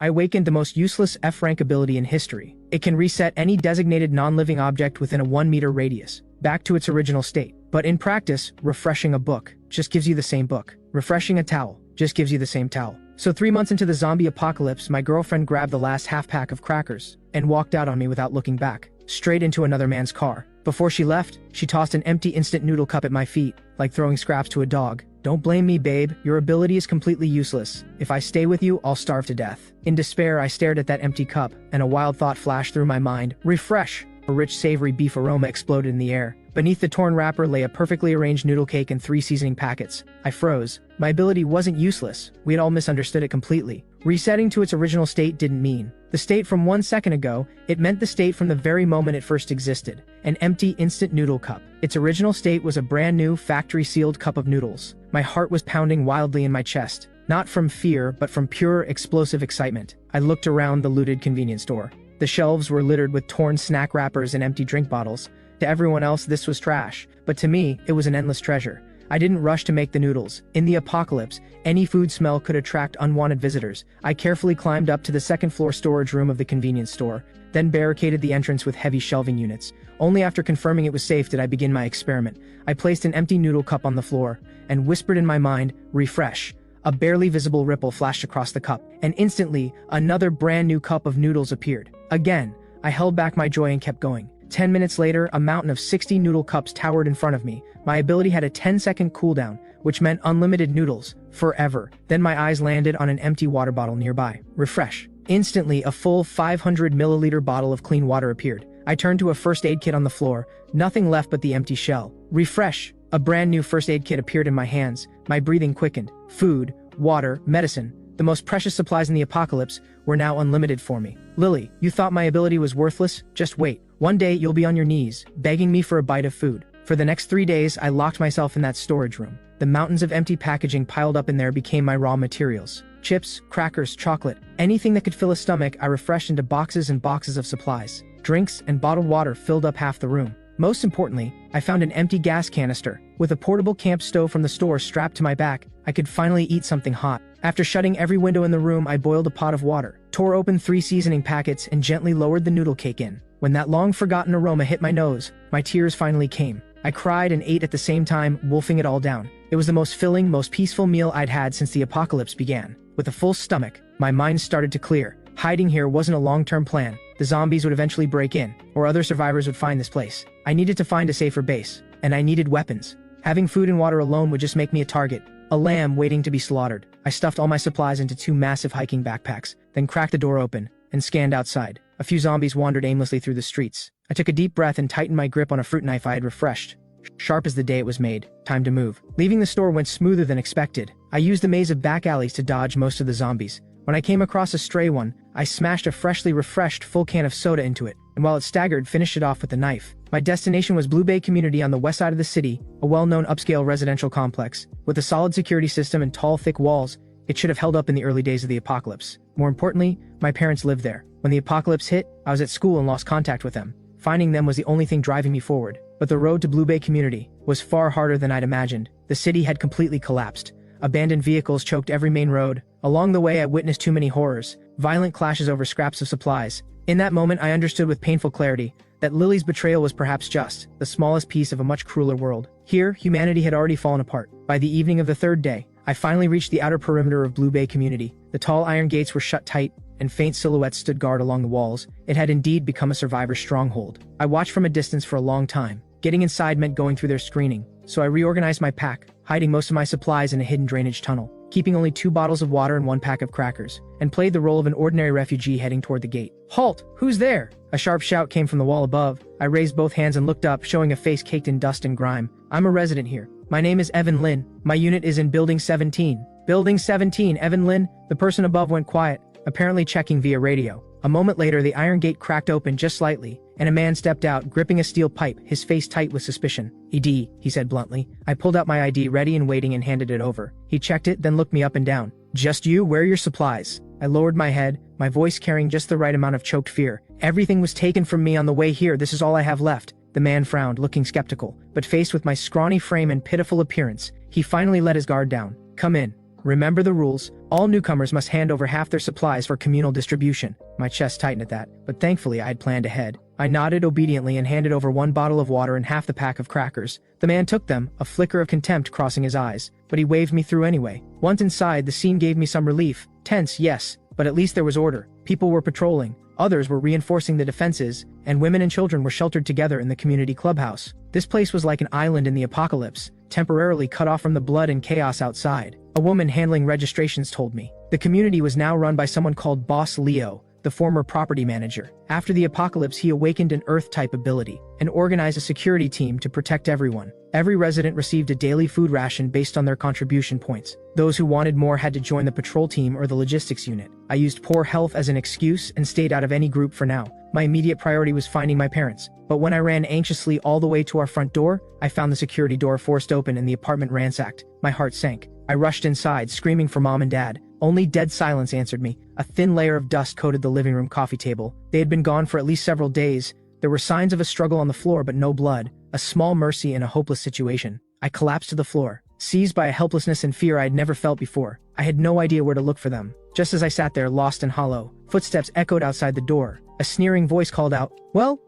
I awakened the most useless F-rank ability in history. It can reset any designated non-living object within a 1-meter radius, back to its original state. But in practice, refreshing a book just gives you the same book. Refreshing a towel just gives you the same towel. So 3 months into the zombie apocalypse, my girlfriend grabbed the last half-pack of crackers and walked out on me without looking back, straight into another man's car. Before she left, she tossed an empty instant noodle cup at my feet, like throwing scraps to a dog. "Don't blame me, babe. Your ability is completely useless. If I stay with you, I'll starve to death." In despair, I stared at that empty cup, and a wild thought flashed through my mind. Refresh! A rich, savory beef aroma exploded in the air. Beneath the torn wrapper lay a perfectly arranged noodle cake and 3 seasoning packets. I froze. My ability wasn't useless. We had all misunderstood it completely. Resetting to its original state didn't mean the state from 1 second ago. It meant the state from the very moment it first existed. An empty instant noodle cup. Its original state was a brand new, factory-sealed cup of noodles. My heart was pounding wildly in my chest. Not from fear, but from pure, explosive excitement. I looked around the looted convenience store. The shelves were littered with torn snack wrappers and empty drink bottles. To everyone else, this was trash. But to me, it was an endless treasure. I didn't rush to make the noodles. In the apocalypse, any food smell could attract unwanted visitors. I carefully climbed up to the second-floor storage room of the convenience store, then barricaded the entrance with heavy shelving units. Only after confirming it was safe did I begin my experiment. I placed an empty noodle cup on the floor and whispered in my mind, "Refresh." A barely visible ripple flashed across the cup, and instantly, another brand new cup of noodles appeared. Again, I held back my joy and kept going. 10 minutes later, a mountain of 60 noodle cups towered in front of me. My ability had a 10-second cooldown, which meant unlimited noodles, forever. Then my eyes landed on an empty water bottle nearby. Refresh. Instantly, a full 500-milliliter bottle of clean water appeared. I turned to a first aid kit on the floor, nothing left but the empty shell. Refresh. A brand new first aid kit appeared in my hands. My breathing quickened. Food, water, medicine, the most precious supplies in the apocalypse, were now unlimited for me. "Lily, you thought my ability was worthless? Just wait. One day you'll be on your knees, begging me for a bite of food." For the next 3 days, I locked myself in that storage room. The mountains of empty packaging piled up in there became my raw materials. Chips, crackers, chocolate, anything that could fill a stomach, I refreshed into boxes and boxes of supplies. Drinks and bottled water filled up half the room. Most importantly, I found an empty gas canister. With a portable camp stove from the store strapped to my back, I could finally eat something hot. After shutting every window in the room, I boiled a pot of water, tore open 3 seasoning packets, and gently lowered the noodle cake in. When that long-forgotten aroma hit my nose, my tears finally came. I cried and ate at the same time, wolfing it all down. It was the most filling, most peaceful meal I'd had since the apocalypse began. With a full stomach, my mind started to clear. Hiding here wasn't a long-term plan. The zombies would eventually break in, or other survivors would find this place. I needed to find a safer base, and I needed weapons. Having food and water alone would just make me a target, a lamb waiting to be slaughtered. I stuffed all my supplies into 2 massive hiking backpacks, then cracked the door open and scanned outside. A few zombies wandered aimlessly through the streets. I took a deep breath and tightened my grip on a fruit knife I had refreshed. Sharp as the day it was made. Time to move. Leaving the store went smoother than expected. I used a maze of back alleys to dodge most of the zombies. When I came across a stray one, I smashed a freshly refreshed full can of soda into it, and while it staggered, finished it off with a knife. My destination was Blue Bay Community on the west side of the city, a well-known upscale residential complex. With a solid security system and tall, thick walls, it should have held up in the early days of the apocalypse. More importantly, my parents lived there. When the apocalypse hit, I was at school and lost contact with them. Finding them was the only thing driving me forward. But the road to Blue Bay Community was far harder than I'd imagined. The city had completely collapsed. Abandoned vehicles choked every main road. Along the way, I witnessed too many horrors, violent clashes over scraps of supplies. In that moment, I understood with painful clarity that Lily's betrayal was perhaps just the smallest piece of a much crueler world. Here, humanity had already fallen apart. By the evening of the 3rd day, I finally reached the outer perimeter of Blue Bay Community. The tall iron gates were shut tight, and faint silhouettes stood guard along the walls. It had indeed become a survivor's stronghold. I watched from a distance for a long time. Getting inside meant going through their screening, so I reorganized my pack, hiding most of my supplies in a hidden drainage tunnel, keeping only 2 bottles of water and 1 pack of crackers, and played the role of an ordinary refugee heading toward the gate. "Halt! Who's there?" A sharp shout came from the wall above. I raised both hands and looked up, showing a face caked in dust and grime. "I'm a resident here. My name is Evan Lynn. My unit is in Building 17. Building 17, Evan Lynn." The person above went quiet, apparently checking via radio. A moment later, the iron gate cracked open just slightly, and a man stepped out, gripping a steel pipe, his face tight with suspicion. "ED," he said bluntly. I pulled out my ID, ready and waiting, and handed it over. He checked it, then looked me up and down. "Just you? Where are your supplies?" I lowered my head, my voice carrying just the right amount of choked fear. "Everything was taken from me on the way here. This is all I have left." The man frowned, looking skeptical, but faced with my scrawny frame and pitiful appearance, he finally let his guard down. "Come in." Remember the rules. All newcomers must hand over half their supplies for communal distribution. My chest tightened at that, but thankfully I had planned ahead. I nodded obediently and handed over 1 bottle of water and half the pack of crackers. The man took them, a flicker of contempt crossing his eyes, but he waved me through anyway. Once inside, the scene gave me some relief. Tense, yes, but at least there was order. People were patrolling, others were reinforcing the defenses, and women and children were sheltered together in the community clubhouse. This place was like an island in the apocalypse, temporarily cut off from the blood and chaos outside. A woman handling registrations told me. The community was now run by someone called Boss Leo, the former property manager. After the apocalypse, he awakened an Earth-type ability and organized a security team to protect everyone. Every resident received a daily food ration based on their contribution points. Those who wanted more had to join the patrol team or the logistics unit. I used poor health as an excuse and stayed out of any group for now. My immediate priority was finding my parents. But when I ran anxiously all the way to our front door, I found the security door forced open and the apartment ransacked. My heart sank. I rushed inside, screaming for Mom and Dad. Only dead silence answered me. A thin layer of dust coated the living room coffee table. They had been gone for at least several days. There were signs of a struggle on the floor, but no blood. A small mercy in a hopeless situation. I collapsed to the floor, seized by a helplessness and fear I had never felt before. I had no idea where to look for them. Just as I sat there, lost and hollow, footsteps echoed outside the door. A sneering voice called out, Well,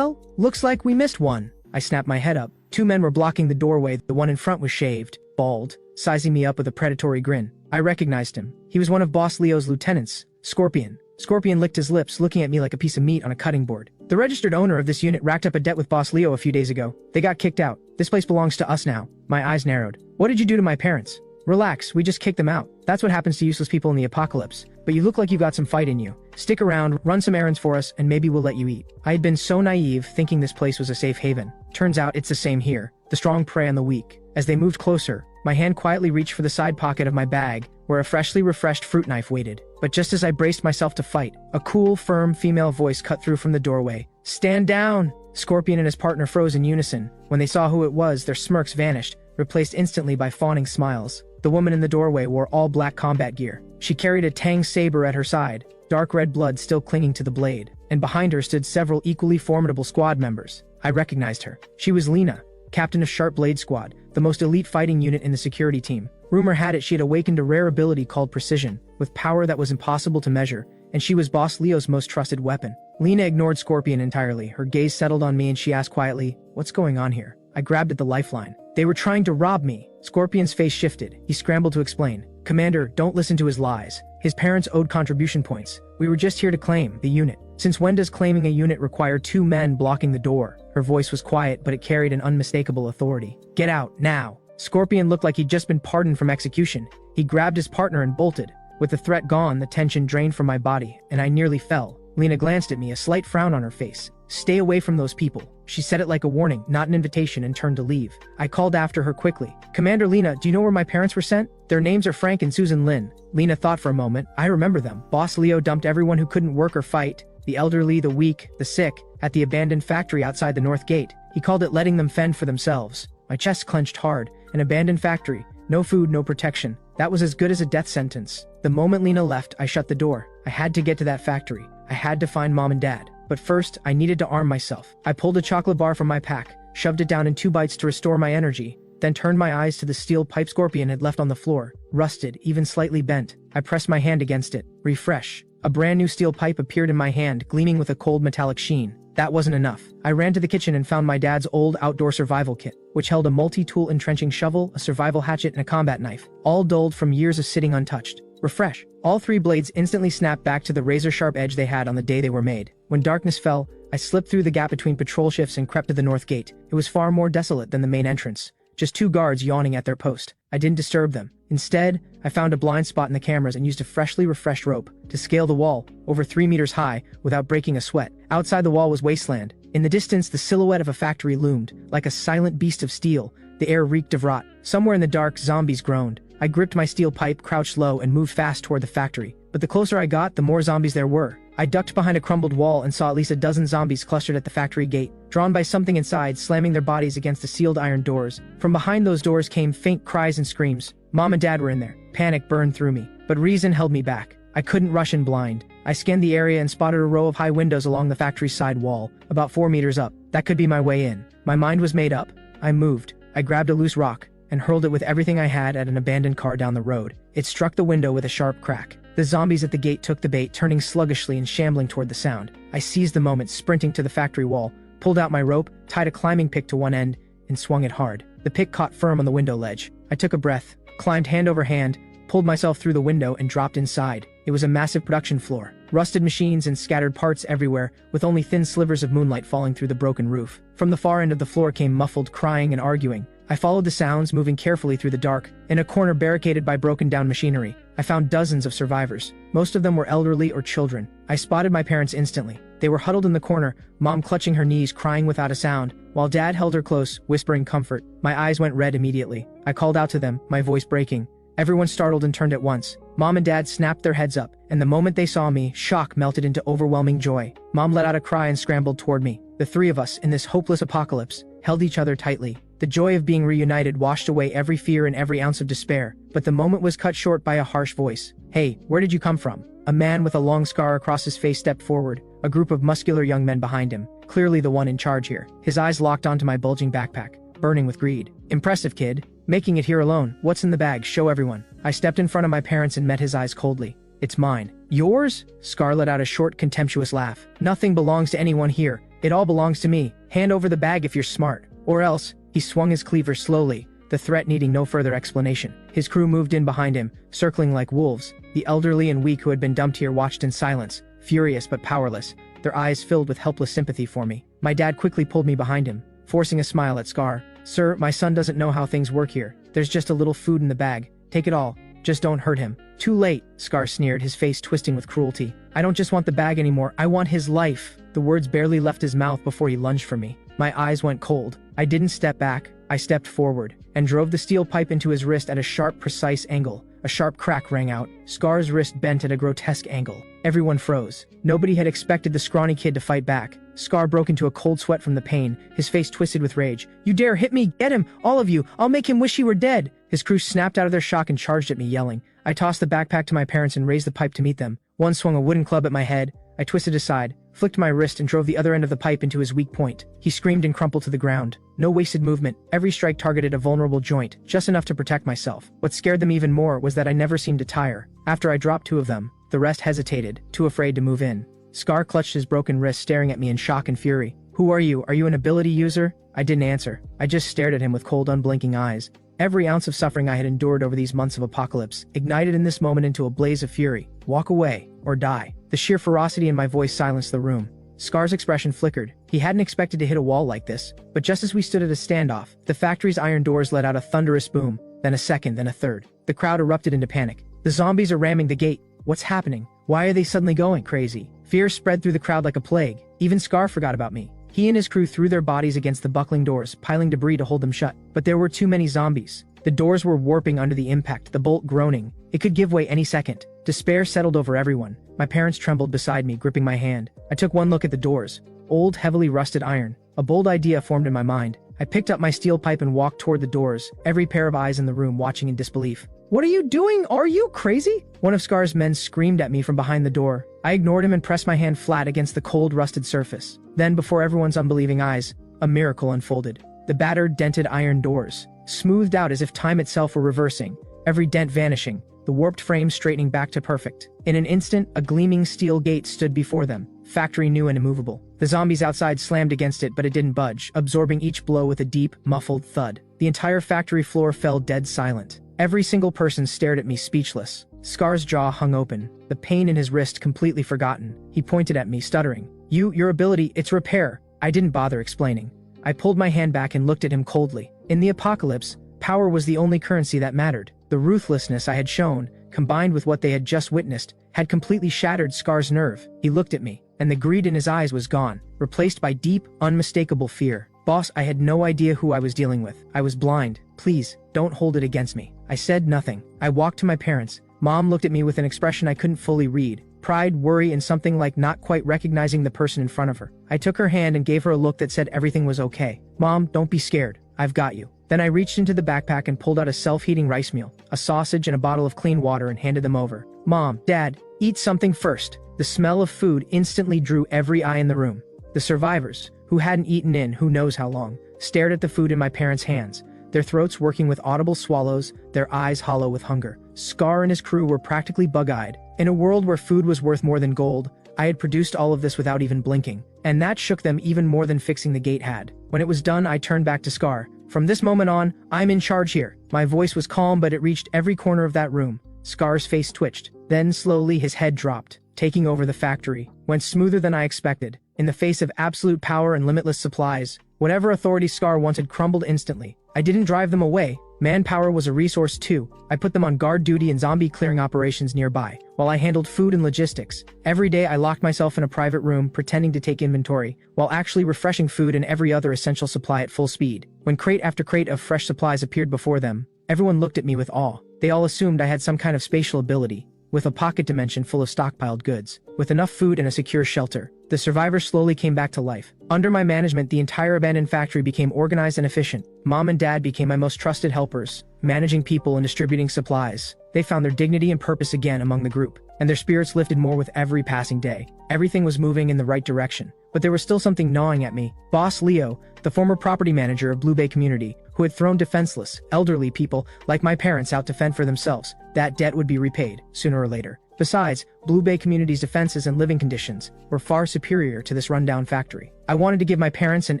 looks like we missed one." I snapped my head up. 2 men were blocking the doorway. The one in front was shaved, bald, sizing me up with a predatory grin. I recognized him. He was one of Boss Leo's lieutenants, Scorpion. Scorpion licked his lips, looking at me like a piece of meat on a cutting board. The registered owner of this unit racked up a debt with Boss Leo a few days ago. They got kicked out. This place belongs to us now. My eyes narrowed. What did you do to my parents? Relax, we just kicked them out. That's what happens to useless people in the apocalypse. But you look like you've got some fight in you. Stick around, run some errands for us, and maybe we'll let you eat. I had been so naive, thinking this place was a safe haven. Turns out it's the same here. The strong prey on the weak. As they moved closer, my hand quietly reached for the side pocket of my bag, where a freshly refreshed fruit knife waited. But just as I braced myself to fight, a cool, firm female voice cut through from the doorway. "Stand down!" Scorpion and his partner froze in unison. When they saw who it was, their smirks vanished, replaced instantly by fawning smiles. The woman in the doorway wore all black combat gear. She carried a tang saber at her side, dark red blood still clinging to the blade, and behind her stood several equally formidable squad members. I recognized her. She was Lena, captain of Sharp Blade Squad, the most elite fighting unit in the security team. Rumor had it she had awakened a rare ability called Precision, with power that was impossible to measure, and she was Boss Leo's most trusted weapon. Lena ignored Scorpion entirely. Her gaze settled on me and she asked quietly, "What's going on here?" I grabbed at the lifeline. "They were trying to rob me." Scorpion's face shifted. He scrambled to explain. "Commander, don't listen to his lies. His parents owed contribution points. We were just here to claim the unit." "Since when does claiming a unit require 2 men blocking the door?" Her voice was quiet, but it carried an unmistakable authority. "Get out, now." Scorpion looked like he'd just been pardoned from execution. He grabbed his partner and bolted. With the threat gone, the tension drained from my body, and I nearly fell. Lena glanced at me, a slight frown on her face. "Stay away from those people." She said it like a warning, not an invitation, and turned to leave. I called after her quickly. "Commander Lena, do you know where my parents were sent?" "Their names are Frank and Susan Lin." Lena thought for a moment. "I remember them. Boss Leo dumped everyone who couldn't work or fight, the elderly, the weak, the sick, at the abandoned factory outside the north gate. He called it letting them fend for themselves." My chest clenched hard. An abandoned factory. No food, no protection. That was as good as a death sentence. The moment Lena left, I shut the door. I had to get to that factory. I had to find Mom and Dad. But first, I needed to arm myself. I pulled a chocolate bar from my pack, shoved it down in 2 bites to restore my energy, then turned my eyes to the steel pipe Scorpion had left on the floor, rusted, even slightly bent. I pressed my hand against it. Refresh. A brand new steel pipe appeared in my hand, gleaming with a cold metallic sheen. That wasn't enough. I ran to the kitchen and found my dad's old outdoor survival kit, which held a multi-tool entrenching shovel, a survival hatchet, and a combat knife, all dulled from years of sitting untouched. Refresh. All 3 blades instantly snapped back to the razor-sharp edge they had on the day they were made. When darkness fell, I slipped through the gap between patrol shifts and crept to the north gate. It was far more desolate than the main entrance. Just 2 guards yawning at their post. I didn't disturb them. Instead, I found a blind spot in the cameras and used a freshly refreshed rope to scale the wall, over 3 meters high, without breaking a sweat. Outside the wall was wasteland. In the distance, the silhouette of a factory loomed, like a silent beast of steel. The air reeked of rot. Somewhere in the dark, zombies groaned. I gripped my steel pipe, crouched low, and moved fast toward the factory. But the closer I got, the more zombies there were. I ducked behind a crumbled wall and saw at least a dozen zombies clustered at the factory gate, drawn by something inside, slamming their bodies against the sealed iron doors. From behind those doors came faint cries and screams. Mom and Dad were in there. Panic burned through me, but reason held me back. I couldn't rush in blind. I scanned the area and spotted a row of high windows along the factory's side wall, about 4 meters up. That could be my way in. My mind was made up. I moved. I grabbed a loose rock. and hurled it with everything I had at an abandoned car down the road. It struck the window with a sharp crack. The zombies at the gate took the bait, turning sluggishly and shambling toward the sound. I seized the moment, sprinting to the factory wall, pulled out my rope, tied a climbing pick to one end, and swung it hard. The pick caught firm on the window ledge. I took a breath, climbed hand over hand, pulled myself through the window, and dropped inside. It was a massive production floor. Rusted machines and scattered parts everywhere, with only thin slivers of moonlight falling through the broken roof. From the far end of the floor came muffled crying and arguing. I followed the sounds, moving carefully through the dark. In a corner barricaded by broken-down machinery, I found dozens of survivors. Most of them were elderly or children. I spotted my parents instantly. They were huddled in the corner, Mom clutching her knees, crying without a sound, while Dad held her close, whispering comfort. My eyes went red immediately. I called out to them, my voice breaking. Everyone startled and turned at once. Mom and Dad snapped their heads up, and the moment they saw me, shock melted into overwhelming joy. Mom let out a cry and scrambled toward me. The three of us, in this hopeless apocalypse, held each other tightly. The joy of being reunited washed away every fear and every ounce of despair, but the moment was cut short by a harsh voice. "Hey, where did you come from?" A man with a long scar across his face stepped forward, a group of muscular young men behind him, clearly the one in charge here. His eyes locked onto my bulging backpack, burning with greed. "Impressive, kid. Making it here alone. What's in the bag? Show everyone." I stepped in front of my parents and met his eyes coldly. "It's mine." "Yours?" Scar let out a short, contemptuous laugh. "Nothing belongs to anyone here. It all belongs to me. Hand over the bag if you're smart. Or else." He swung his cleaver slowly, the threat needing no further explanation. His crew moved in behind him, circling like wolves. The elderly and weak who had been dumped here watched in silence, furious but powerless, their eyes filled with helpless sympathy for me. My dad quickly pulled me behind him, forcing a smile at Scar. "Sir, my son doesn't know how things work here. There's just a little food in the bag. Take it all. Just don't hurt him." "Too late," Scar sneered, his face twisting with cruelty. "I don't just want the bag anymore, I want his life." The words barely left his mouth before he lunged for me. My eyes went cold. I didn't step back, I stepped forward, and drove the steel pipe into his wrist at a sharp, precise angle. A sharp crack rang out. Scar's wrist bent at a grotesque angle. Everyone froze. Nobody had expected the scrawny kid to fight back. Scar broke into a cold sweat from the pain, his face twisted with rage. "You dare hit me? Get him! All of you! I'll make him wish he were dead!" His crew snapped out of their shock and charged at me, yelling. I tossed the backpack to my parents and raised the pipe to meet them. One swung a wooden club at my head. I twisted aside, flicked my wrist, and drove the other end of the pipe into his weak point. He screamed and crumpled to the ground. No wasted movement. Every strike targeted a vulnerable joint, just enough to protect myself. What scared them even more was that I never seemed to tire. After I dropped two of them, the rest hesitated, too afraid to move in. Scar clutched his broken wrist, staring at me in shock and fury. "Who are you? Are you an ability user?" I didn't answer. I just stared at him with cold, unblinking eyes. Every ounce of suffering I had endured over these months of apocalypse, ignited in this moment into a blaze of fury. Walk away, or die. The sheer ferocity in my voice silenced the room. Scar's expression flickered. He hadn't expected to hit a wall like this, but just as we stood at a standoff, the factory's iron doors let out a thunderous boom, then a second, then a third. The crowd erupted into panic. "The zombies are ramming the gate. What's happening? Why are they suddenly going crazy?" Fear spread through the crowd like a plague. Even Scar forgot about me. He and his crew threw their bodies against the buckling doors, piling debris to hold them shut. But there were too many zombies. The doors were warping under the impact, the bolt groaning. It could give way any second. Despair settled over everyone. My parents trembled beside me, gripping my hand. I took one look at the doors. Old, heavily rusted iron. A bold idea formed in my mind. I picked up my steel pipe and walked toward the doors, every pair of eyes in the room watching in disbelief. "What are you doing? Are you crazy?" One of Scar's men screamed at me from behind the door. I ignored him and pressed my hand flat against the cold, rusted surface. Then, before everyone's unbelieving eyes, a miracle unfolded. The battered, dented iron doors, smoothed out as if time itself were reversing, every dent vanishing, the warped frame straightening back to perfect. In an instant, a gleaming steel gate stood before them, factory new and immovable. The zombies outside slammed against it, but it didn't budge, absorbing each blow with a deep, muffled thud. The entire factory floor fell dead silent. Every single person stared at me, speechless. Scar's jaw hung open, the pain in his wrist completely forgotten. He pointed at me, stuttering. Your ability, it's repair." I didn't bother explaining. I pulled my hand back and looked at him coldly. In the apocalypse, power was the only currency that mattered. The ruthlessness I had shown, combined with what they had just witnessed, had completely shattered Scar's nerve. He looked at me, and the greed in his eyes was gone, replaced by deep, unmistakable fear. "Boss, I had no idea who I was dealing with. I was blind. Please, don't hold it against me." I said nothing. I walked to my parents. Mom looked at me with an expression I couldn't fully read. Pride, worry, and something like not quite recognizing the person in front of her. I took her hand and gave her a look that said everything was okay. "Mom, don't be scared. I've got you." Then I reached into the backpack and pulled out a self-heating rice meal, a sausage, and a bottle of clean water and handed them over. "Mom, Dad, eat something first." The smell of food instantly drew every eye in the room. The survivors, who hadn't eaten in who knows how long, stared at the food in my parents' hands, their throats working with audible swallows, their eyes hollow with hunger. Scar and his crew were practically bug-eyed. In a world where food was worth more than gold, I had produced all of this without even blinking, and that shook them even more than fixing the gate had. When it was done, I turned back to Scar. From this moment on, I'm in charge here. My voice was calm, but it reached every corner of that room. Scar's face twitched. Then slowly his head dropped. Taking over the factory went smoother than I expected. In the face of absolute power and limitless supplies, whatever authority Scar wanted crumbled instantly. I didn't drive them away. Manpower was a resource too. I put them on guard duty and zombie clearing operations nearby, while I handled food and logistics. Every day I locked myself in a private room pretending to take inventory, while actually refreshing food and every other essential supply at full speed. When crate after crate of fresh supplies appeared before them, everyone looked at me with awe. They all assumed I had some kind of spatial ability, with a pocket dimension full of stockpiled goods. With enough food and a secure shelter, the survivors slowly came back to life. Under my management, the entire abandoned factory became organized and efficient. Mom and Dad became my most trusted helpers, managing people and distributing supplies. They found their dignity and purpose again among the group, and their spirits lifted more with every passing day. Everything was moving in the right direction, but there was still something gnawing at me. Boss Leo, the former property manager of Blue Bay Community, who had thrown defenseless, elderly people like my parents out to fend for themselves, that debt would be repaid, sooner or later. Besides, Blue Bay Community's defenses and living conditions were far superior to this rundown factory. I wanted to give my parents and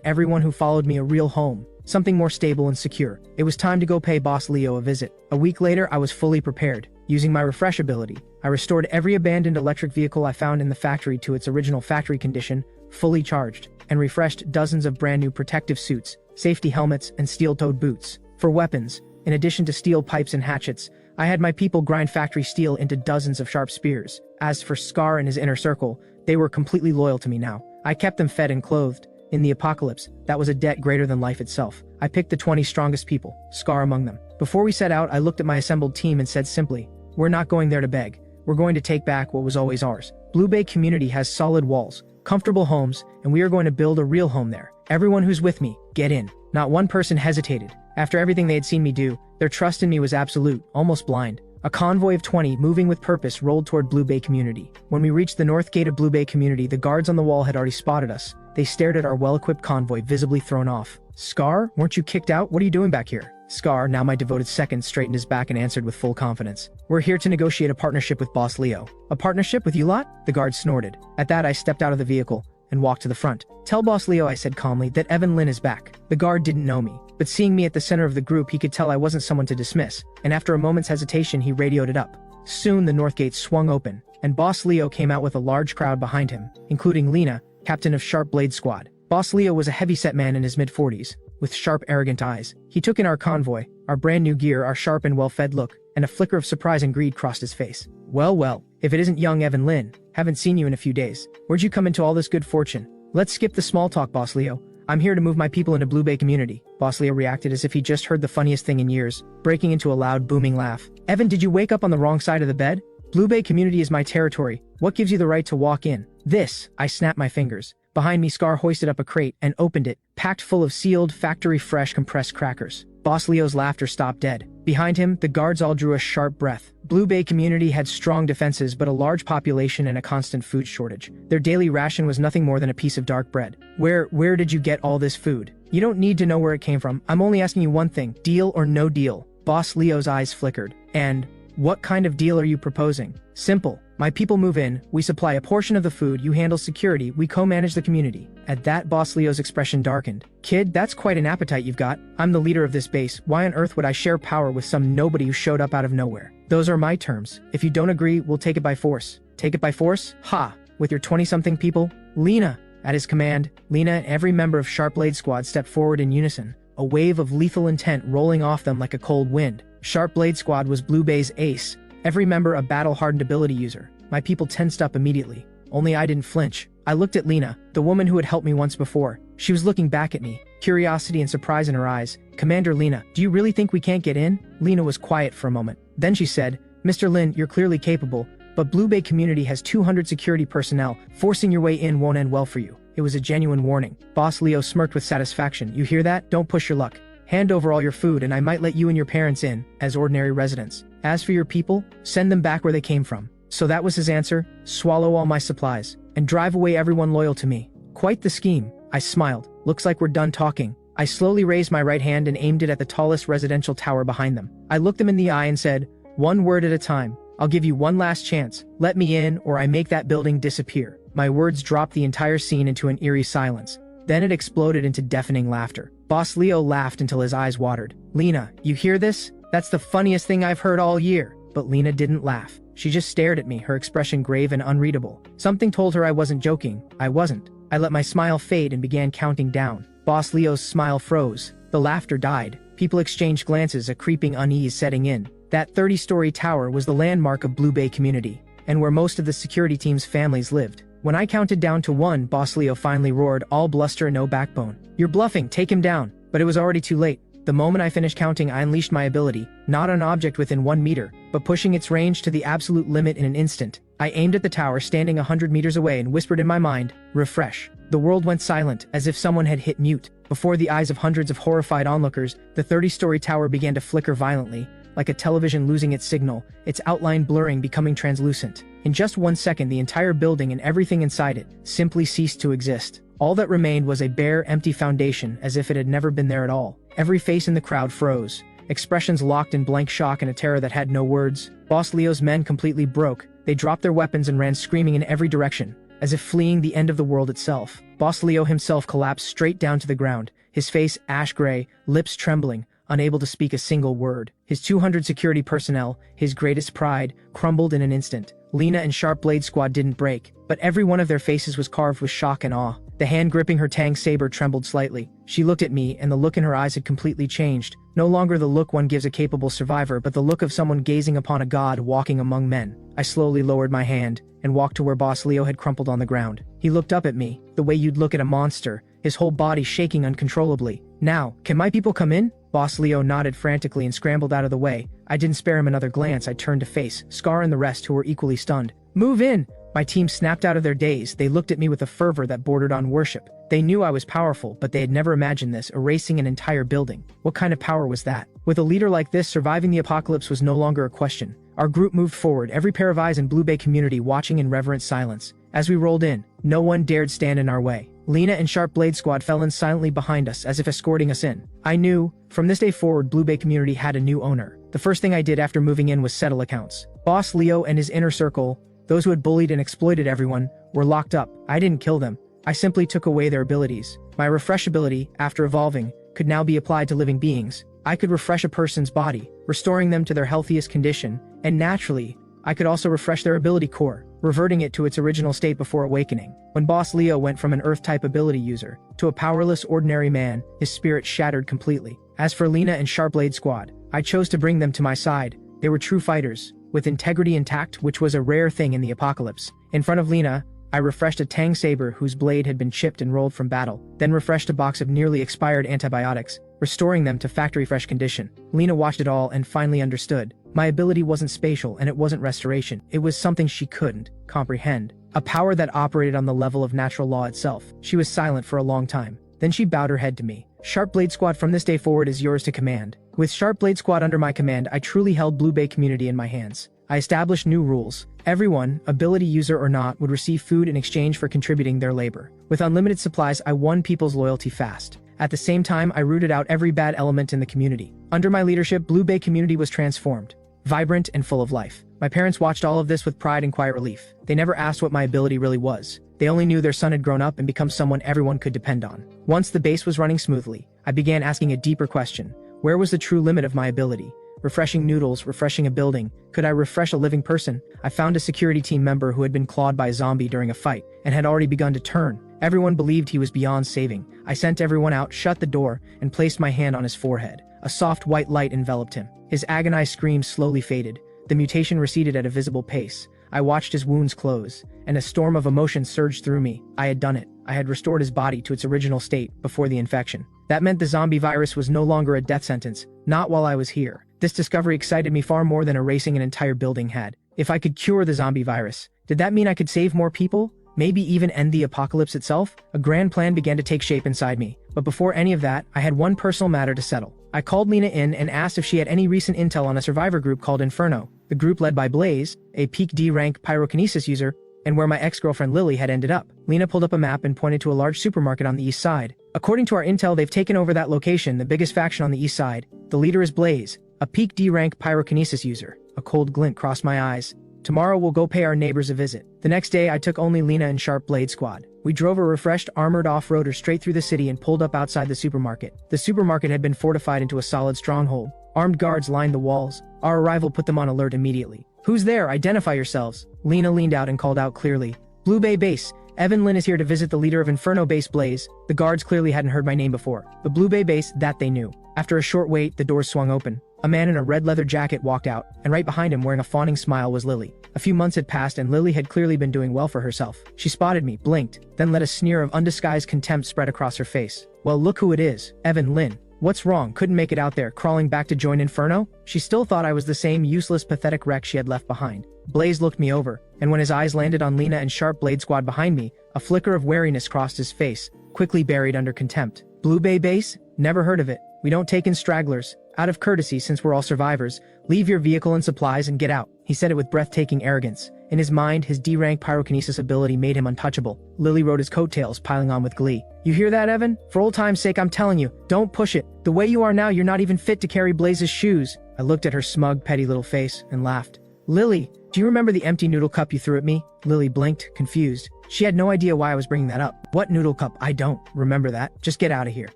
everyone who followed me a real home, something more stable and secure. It was time to go pay Boss Leo a visit. A week later, I was fully prepared. Using my refresh ability, I restored every abandoned electric vehicle I found in the factory to its original factory condition, fully charged, and refreshed dozens of brand new protective suits, safety helmets, and steel-toed boots. For weapons, in addition to steel pipes and hatchets, I had my people grind factory steel into dozens of sharp spears. As for Scar and his inner circle, they were completely loyal to me now. I kept them fed and clothed. In the apocalypse, that was a debt greater than life itself. I picked the 20 strongest people, Scar among them. Before we set out, I looked at my assembled team and said simply, "We're not going there to beg. We're going to take back what was always ours." Blue Bay Community has solid walls, comfortable homes, and we are going to build a real home there. Everyone who's with me, get in. Not one person hesitated. After everything they had seen me do, their trust in me was absolute, almost blind. A convoy of 20, moving with purpose, rolled toward Blue Bay Community. When we reached the north gate of Blue Bay Community, the guards on the wall had already spotted us. They stared at our well-equipped convoy, visibly thrown off. "Scar, weren't you kicked out? What are you doing back here?" Scar, now my devoted second, straightened his back and answered with full confidence. "We're here to negotiate a partnership with Boss Leo." "A partnership with you lot?" The guard snorted. At that, I stepped out of the vehicle and walked to the front. "Tell Boss Leo," I said calmly, "that Evan Lin is back." The guard didn't know me, but seeing me at the center of the group, he could tell I wasn't someone to dismiss, and after a moment's hesitation, he radioed it up. Soon the north gate swung open, and Boss Leo came out with a large crowd behind him, including Lena, captain of Sharp Blade Squad. Boss Leo was a heavy-set man in his mid-40s, with sharp, arrogant eyes. He took in our convoy, our brand new gear, our sharp and well-fed look, and a flicker of surprise and greed crossed his face. Well, if it isn't young Evan Lin. Haven't seen you in a few days. Where'd you come into all this good fortune?" "Let's skip the small talk, Boss Leo. I'm here to move my people into Blue Bay Community." Boss Leo reacted as if he just heard the funniest thing in years, breaking into a loud, booming laugh. "Evan, did you wake up on the wrong side of the bed? Blue Bay Community is my territory. What gives you the right to walk in?" "This," I snapped my fingers. Behind me, Scar hoisted up a crate and opened it, packed full of sealed, factory-fresh compressed crackers. Boss Leo's laughter stopped dead. Behind him, the guards all drew a sharp breath. Blue Bay Community had strong defenses, but a large population and a constant food shortage. Their daily ration was nothing more than a piece of dark bread. Where did you get all this food?" "You don't need to know where it came from. I'm only asking you one thing. Deal or no deal?" Boss Leo's eyes flickered. "And what kind of deal are you proposing?" "Simple. My people move in, we supply a portion of the food, you handle security, we co-manage the community." At that, Boss Leo's expression darkened. "Kid, that's quite an appetite you've got. I'm the leader of this base. Why on earth would I share power with some nobody who showed up out of nowhere? Those are my terms. If you don't agree, we'll take it by force." "Take it by force? Ha! With your 20-something people?" "Lena!" At his command, Lena and every member of Sharp Blade Squad stepped forward in unison, a wave of lethal intent rolling off them like a cold wind. Sharp Blade Squad was Blue Bay's ace, every member a battle-hardened ability user. My people tensed up immediately. Only I didn't flinch. I looked at Lena, the woman who had helped me once before. She was looking back at me, curiosity and surprise in her eyes. "Commander Lena, do you really think we can't get in?" Lena was quiet for a moment. Then she said, "Mr. Lin, you're clearly capable, but Blue Bay Community has 200 security personnel. Forcing your way in won't end well for you." It was a genuine warning. Boss Leo smirked with satisfaction. "You hear that? Don't push your luck. Hand over all your food and I might let you and your parents in, as ordinary residents. As for your people, send them back where they came from." So that was his answer: swallow all my supplies, and drive away everyone loyal to me. Quite the scheme. I smiled. "Looks like we're done talking. I slowly raised my right hand and aimed it at the tallest residential tower behind them. I looked them in the eye and said, "One word at a time. I'll give you one last chance. Let me in, or I make that building disappear." My words dropped the entire scene into an eerie silence. Then it exploded into deafening laughter. Boss Leo laughed until his eyes watered. "Lena, you hear this? That's the funniest thing I've heard all year." But Lena didn't laugh. She just stared at me, her expression grave and unreadable. Something told her I wasn't joking. I wasn't. I let my smile fade and began counting down. Boss Leo's smile froze. The laughter died. People exchanged glances, a creeping unease setting in. That 30-story tower was the landmark of Blue Bay community, and where most of the security team's families lived. When I counted down to 1, Boss Leo finally roared, all bluster and no backbone. "You're bluffing, take him down." But it was already too late. The moment I finished counting, I unleashed my ability, not an object within 1 meter, but pushing its range to the absolute limit in an instant. I aimed at the tower standing 100 meters away and whispered in my mind, "Refresh." The world went silent, as if someone had hit mute. Before the eyes of hundreds of horrified onlookers, the 30-story tower began to flicker violently, like a television losing its signal, its outline blurring, becoming translucent. In just 1 second, the entire building and everything inside it simply ceased to exist. All that remained was a bare, empty foundation, as if it had never been there at all. Every face in the crowd froze, expressions locked in blank shock and a terror that had no words. Boss Leo's men completely broke. They dropped their weapons and ran screaming in every direction, as if fleeing the end of the world itself. Boss Leo himself collapsed straight down to the ground, his face ash gray, lips trembling, unable to speak a single word. His 200 security personnel, his greatest pride, crumbled in an instant. Lena and Sharp Blade Squad didn't break, but every one of their faces was carved with shock and awe. The hand gripping her Tang saber trembled slightly. She looked at me, and the look in her eyes had completely changed. No longer the look one gives a capable survivor, but the look of someone gazing upon a god walking among men. I slowly lowered my hand and walked to where Boss Leo had crumpled on the ground. He looked up at me, the way you'd look at a monster, his whole body shaking uncontrollably. "Now, can my people come in?" Boss Leo nodded frantically and scrambled out of the way. I didn't spare him another glance. I turned to face Scar and the rest, who were equally stunned. "Move in!" My team snapped out of their daze. They looked at me with a fervor that bordered on worship. They knew I was powerful, but they had never imagined this, erasing an entire building. What kind of power was that? With a leader like this, surviving the apocalypse was no longer a question. Our group moved forward, every pair of eyes in Blue Bay community watching in reverent silence. As we rolled in, no one dared stand in our way. Lena and Sharp Blade Squad fell in silently behind us, as if escorting us in. I knew, from this day forward, Blue Bay community had a new owner. The first thing I did after moving in was settle accounts. Boss Leo and his inner circle, those who had bullied and exploited everyone, were locked up. I didn't kill them. I simply took away their abilities. My refresh ability, after evolving, could now be applied to living beings. I could refresh a person's body, restoring them to their healthiest condition, and naturally, I could also refresh their ability core, reverting it to its original state before awakening. When Boss Leo went from an Earth-type ability user to a powerless ordinary man, his spirit shattered completely. As for Lena and Sharp Blade Squad, I chose to bring them to my side. They were true fighters, with integrity intact, which was a rare thing in the apocalypse. In front of Lena, I refreshed a Tang saber whose blade had been chipped and rolled from battle, then refreshed a box of nearly expired antibiotics, restoring them to factory-fresh condition. Lena watched it all and finally understood. My ability wasn't spatial and it wasn't restoration. It was something she couldn't comprehend. A power that operated on the level of natural law itself. She was silent for a long time. Then she bowed her head to me. "Sharp Blade Squad, from this day forward is yours to command." With Sharp Blade Squad under my command, I truly held Blue Bay community in my hands. I established new rules. Everyone, ability user or not, would receive food in exchange for contributing their labor. With unlimited supplies, I won people's loyalty fast. At the same time, I rooted out every bad element in the community. Under my leadership, Blue Bay community was transformed, vibrant and full of life. My parents watched all of this with pride and quiet relief. They never asked what my ability really was. They only knew their son had grown up and become someone everyone could depend on. Once the base was running smoothly, I began asking a deeper question. Where was the true limit of my ability? Refreshing noodles, refreshing a building. Could I refresh a living person? I found a security team member who had been clawed by a zombie during a fight and had already begun to turn. Everyone believed he was beyond saving. I sent everyone out, shut the door, and placed my hand on his forehead. A soft white light enveloped him. His agonized screams slowly faded. The mutation receded at a visible pace. I watched his wounds close, and a storm of emotion surged through me. I had done it. I had restored his body to its original state before the infection. That meant the zombie virus was no longer a death sentence, not while I was here. This discovery excited me far more than erasing an entire building had. If I could cure the zombie virus, did that mean I could save more people? Maybe even end the apocalypse itself? A grand plan began to take shape inside me. But before any of that, I had one personal matter to settle. I called Lena in and asked if she had any recent intel on a survivor group called Inferno. The group led by Blaze, a peak D rank pyrokinesis user, and where my ex-girlfriend Lily had ended up. Lena pulled up a map and pointed to a large supermarket on the east side. According to our intel, they've taken over that location, the biggest faction on the east side. The leader is Blaze, a peak D-rank pyrokinesis user. A cold glint crossed my eyes. Tomorrow we'll go pay our neighbors a visit. The next day I took only Lena and Sharp Blade Squad. We drove a refreshed armored off-roader straight through the city and pulled up outside the supermarket. The supermarket had been fortified into a solid stronghold. Armed guards lined the walls. Our arrival put them on alert immediately. "Who's there? Identify yourselves." Lena leaned out and called out clearly. "Blue Bay Base. Evan Lynn is here to visit the leader of Inferno Base Blaze." The guards clearly hadn't heard my name before. The Blue Bay Base, that they knew. After a short wait, the doors swung open. A man in a red leather jacket walked out, and right behind him, wearing a fawning smile, was Lily. A few months had passed and Lily had clearly been doing well for herself. She spotted me, blinked, then let a sneer of undisguised contempt spread across her face. "Well, look who it is, Evan Lynn. What's wrong? Couldn't make it out there, crawling back to join Inferno?" She still thought I was the same useless, pathetic wreck she had left behind. Blaze looked me over, and when his eyes landed on Lena and Sharp Blade Squad behind me, a flicker of wariness crossed his face, quickly buried under contempt. "Blue Bay Base? Never heard of it. We don't take in stragglers. Out of courtesy, since we're all survivors, leave your vehicle and supplies and get out." He said it with breathtaking arrogance. In his mind, his D-rank pyrokinesis ability made him untouchable. Lily rode his coattails, piling on with glee. "You hear that, Evan? For old time's sake, I'm telling you, don't push it. The way you are now, you're not even fit to carry Blaze's shoes." I looked at her smug, petty little face and laughed. "Lily, do you remember the empty noodle cup you threw at me?" Lily blinked, confused. She had no idea why I was bringing that up. "What noodle cup? I don't remember that. Just get out of here.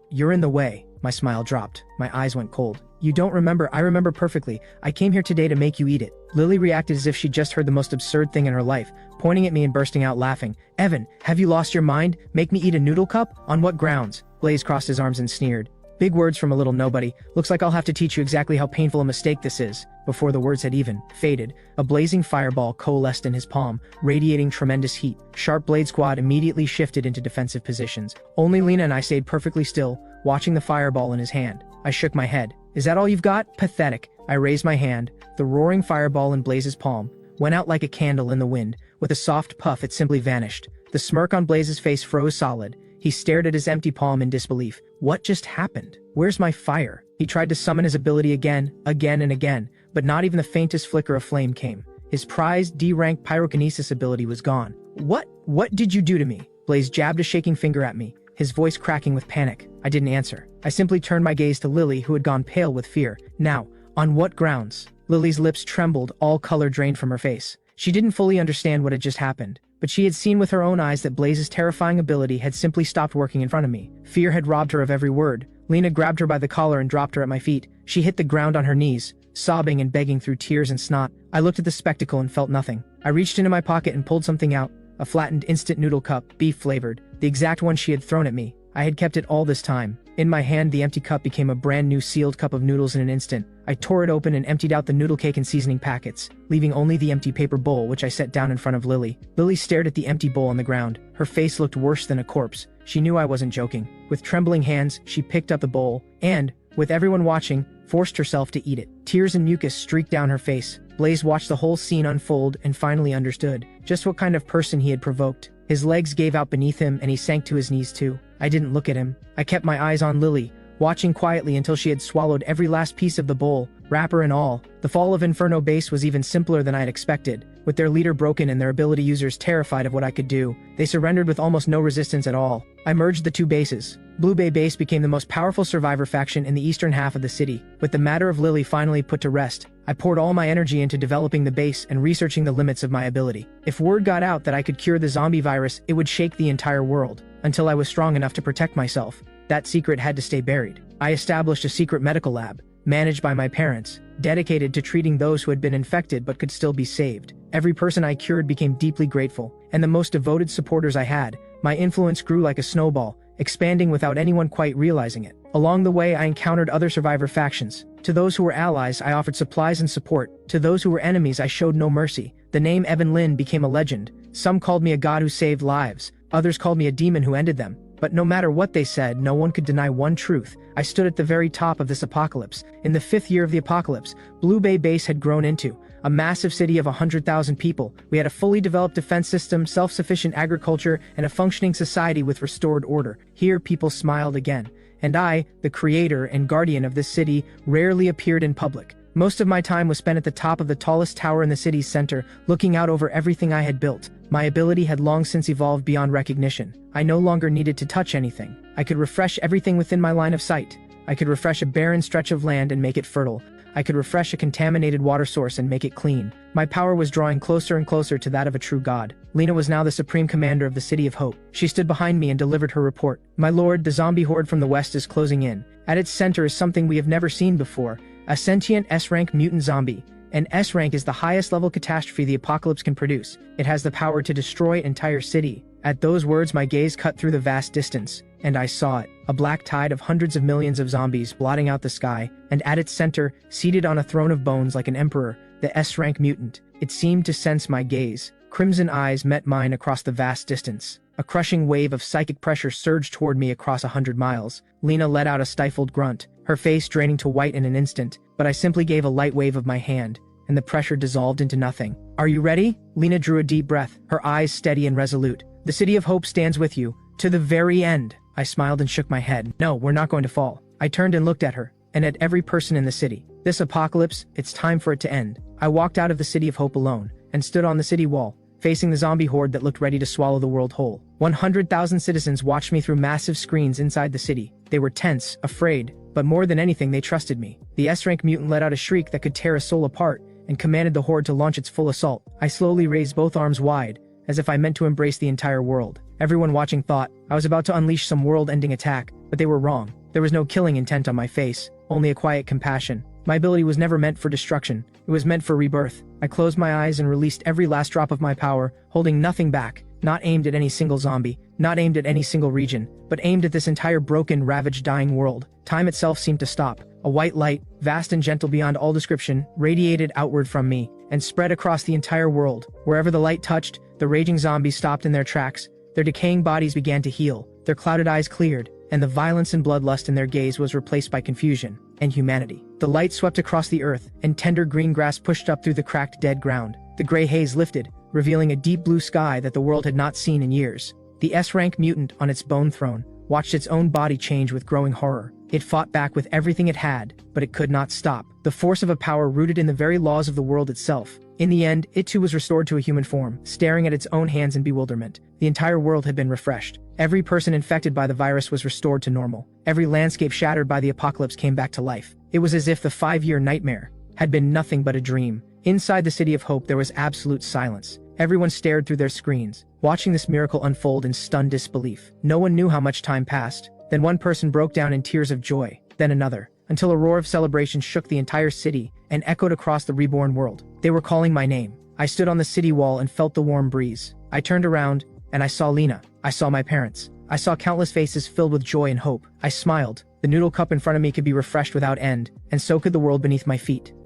You're in the way." My smile dropped. My eyes went cold. "You don't remember? I remember perfectly. I came here today to make you eat it." Lily reacted as if she'd just heard the most absurd thing in her life, pointing at me and bursting out laughing. "Evan, have you lost your mind? Make me eat a noodle cup? On what grounds?" Blaze crossed his arms and sneered. "Big words from a little nobody. Looks like I'll have to teach you exactly how painful a mistake this is." Before the words had even faded, a blazing fireball coalesced in his palm, radiating tremendous heat. Sharp Blade Squad immediately shifted into defensive positions. Only Lena and I stayed perfectly still, watching the fireball in his hand. I shook my head. "Is that all you've got? Pathetic." I raised my hand. The roaring fireball in Blaze's palm went out like a candle in the wind. With a soft puff, it simply vanished. The smirk on Blaze's face froze solid. He stared at his empty palm in disbelief. What just happened? Where's my fire? He tried to summon his ability again and again, but not even the faintest flicker of flame came. His prized D-rank pyrokinesis ability was gone. What did you do to me?" Blaze jabbed a shaking finger at me, his voice cracking with panic. I didn't answer. I simply turned my gaze to Lily, who had gone pale with fear. "Now, on what grounds?" Lily's lips trembled, all color drained from her face. She didn't fully understand what had just happened, but she had seen with her own eyes that Blaze's terrifying ability had simply stopped working in front of me. Fear had robbed her of every word. Lena grabbed her by the collar and dropped her at my feet. She hit the ground on her knees, sobbing and begging through tears and snot. I looked at the spectacle and felt nothing. I reached into my pocket and pulled something out. A flattened instant noodle cup, beef-flavored, the exact one she had thrown at me. I had kept it all this time. In my hand, the empty cup became a brand new sealed cup of noodles in an instant. I tore it open and emptied out the noodle cake and seasoning packets, leaving only the empty paper bowl, which I set down in front of Lily. Lily stared at the empty bowl on the ground. Her face looked worse than a corpse. She knew I wasn't joking. With trembling hands, she picked up the bowl and, with everyone watching, forced herself to eat it. Tears and mucus streaked down her face. Blaze watched the whole scene unfold and finally understood just what kind of person he had provoked. His legs gave out beneath him and he sank to his knees too. I didn't look at him. I kept my eyes on Lily, watching quietly until she had swallowed every last piece of the bowl, wrapper and all. The fall of Inferno Base was even simpler than I had expected. With their leader broken and their ability users terrified of what I could do, they surrendered with almost no resistance at all. I merged the two bases. Blue Bay Base became the most powerful survivor faction in the eastern half of the city. With the matter of Lily finally put to rest, I poured all my energy into developing the base and researching the limits of my ability. If word got out that I could cure the zombie virus, it would shake the entire world. Until I was strong enough to protect myself, that secret had to stay buried. I established a secret medical lab, managed by my parents, dedicated to treating those who had been infected but could still be saved. Every person I cured became deeply grateful, and the most devoted supporters I had. My influence grew like a snowball, expanding without anyone quite realizing it. Along the way, I encountered other survivor factions. To those who were allies, I offered supplies and support. To those who were enemies, I showed no mercy. The name Evan Lynn became a legend. Some called me a god who saved lives. Others called me a demon who ended them. But no matter what they said, no one could deny one truth. I stood at the very top of this apocalypse. In the 5th year of the apocalypse, Blue Bay Base had grown into a massive city of 100,000 people. We had a fully developed defense system, self-sufficient agriculture, and a functioning society with restored order. Here, people smiled again. And I, the creator and guardian of this city, rarely appeared in public. Most of my time was spent at the top of the tallest tower in the city's center, looking out over everything I had built. My ability had long since evolved beyond recognition. I no longer needed to touch anything. I could refresh everything within my line of sight. I could refresh a barren stretch of land and make it fertile. I could refresh a contaminated water source and make it clean. My power was drawing closer and closer to that of a true god. Lena was now the supreme commander of the City of Hope. She stood behind me and delivered her report. My lord, the zombie horde from the west is closing in. At its center is something we have never seen before, a sentient S-rank mutant zombie. An S-rank is the highest level catastrophe the apocalypse can produce. It has the power to destroy an entire city. At those words, my gaze cut through the vast distance, and I saw it, a black tide of hundreds of millions of zombies blotting out the sky, and at its center, seated on a throne of bones like an emperor, the S-rank mutant. It seemed to sense my gaze. Crimson eyes met mine across the vast distance. A crushing wave of psychic pressure surged toward me across 100 miles. Lena let out a stifled grunt, her face draining to white in an instant, but I simply gave a light wave of my hand, and the pressure dissolved into nothing. Are you ready? Lena drew a deep breath, her eyes steady and resolute. The City of Hope stands with you, to the very end. I smiled and shook my head. No, we're not going to fall. I turned and looked at her, and at every person in the city. This apocalypse, it's time for it to end. I walked out of the City of Hope alone, and stood on the city wall, facing the zombie horde that looked ready to swallow the world whole. 100,000 citizens watched me through massive screens inside the city. They were tense, afraid, but more than anything they trusted me. The S-rank mutant let out a shriek that could tear a soul apart, and commanded the horde to launch its full assault. I slowly raised both arms wide, as if I meant to embrace the entire world. Everyone watching thought I was about to unleash some world-ending attack, but they were wrong. There was no killing intent on my face, only a quiet compassion. My ability was never meant for destruction. It was meant for rebirth. I closed my eyes and released every last drop of my power, holding nothing back, not aimed at any single zombie, not aimed at any single region, but aimed at this entire broken, ravaged, dying world. Time itself seemed to stop. A white light, vast and gentle beyond all description, radiated outward from me, and spread across the entire world. Wherever the light touched, the raging zombies stopped in their tracks. Their decaying bodies began to heal, their clouded eyes cleared, and the violence and bloodlust in their gaze was replaced by confusion and humanity. The light swept across the earth, and tender green grass pushed up through the cracked dead ground. The gray haze lifted, revealing a deep blue sky that the world had not seen in years. The S-rank mutant on its bone throne watched its own body change with growing horror. It fought back with everything it had, but it could not stop. The force of a power rooted in the very laws of the world itself. In the end, it too was restored to a human form, staring at its own hands in bewilderment. The entire world had been refreshed. Every person infected by the virus was restored to normal. Every landscape shattered by the apocalypse came back to life. It was as if the 5-year nightmare had been nothing but a dream. Inside the City of Hope, there was absolute silence. Everyone stared through their screens, watching this miracle unfold in stunned disbelief. No one knew how much time passed. Then one person broke down in tears of joy, then another, until a roar of celebration shook the entire city and echoed across the reborn world. They were calling my name. I stood on the city wall and felt the warm breeze. I turned around, and I saw Lena. I saw my parents. I saw countless faces filled with joy and hope. I smiled. The noodle cup in front of me could be refreshed without end, and so could the world beneath my feet.